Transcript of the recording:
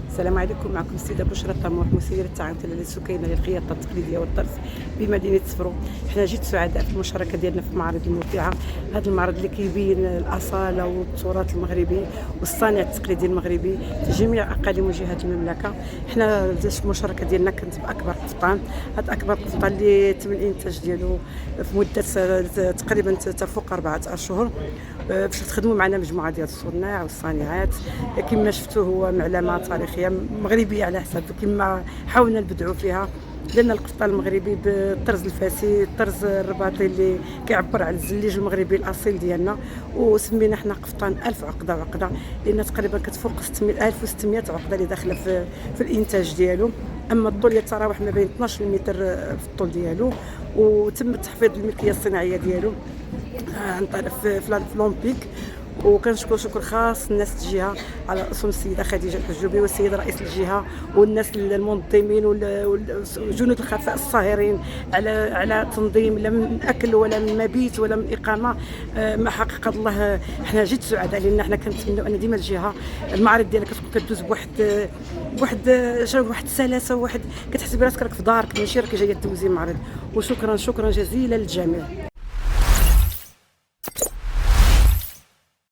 السلام عليكم. معكم السيده بشرى طموح، مسيره التعاون السكينه للخياطه التقليديه والطرز بمدينه سفرو. حنا جيت سعداء في المشاركه ديالنا في معرض الممتعه. هذا المعرض اللي كيبين الاصاله والتراث المغربي والصانع التقليدي المغربي في جميع اقاليم وجهات المملكه. حنا المشاركه ديالنا كانت باكبر قفطان. هذا اكبر قفطان اللي تم الانتاج ديالو في مده تقريبا تفوق 4 اشهر باش تخدموا معنا مجموعه ديال الصناع والصانعات. كما شفتوا هو معلمه تاريخيه مغربيه على حسب كما حاولنا نبدعوا فيها، لان القفطان المغربي بالطرز الفاسي، الطرز الرباطي اللي كيعبر على الزليج المغربي الاصيل ديالنا. وسمينا حنا قفطان 1000 عقده وعقده، لان تقريبا كتفوق 1600 عقده اللي داخله في الانتاج ديالو. اما الطول يتراوح ما بين 12 متر في الطول ديالو، وتم تحفيظ الملكيه الصناعيه ديالو عن طريق في لومبيك. وكنشكر شكر خاص الناس الجهه على راسهم السيده خديجه الحجوبي والسيد رئيس الجهه والناس المنظمين وجنود الخفاء الصاهرين على تنظيم، لا من اكل ولا من مبيت ولا من اقامه. ما حقق الله حنا جد سعداء، لان حنا كنتمنوا ان ديما الجهه المعرض ديالها كتكون كدوز بواحد السلاسه، كتحس براسك راك في دارك، ماشي راك جايه دوزي معرض. وشكرا جزيلا للجميع.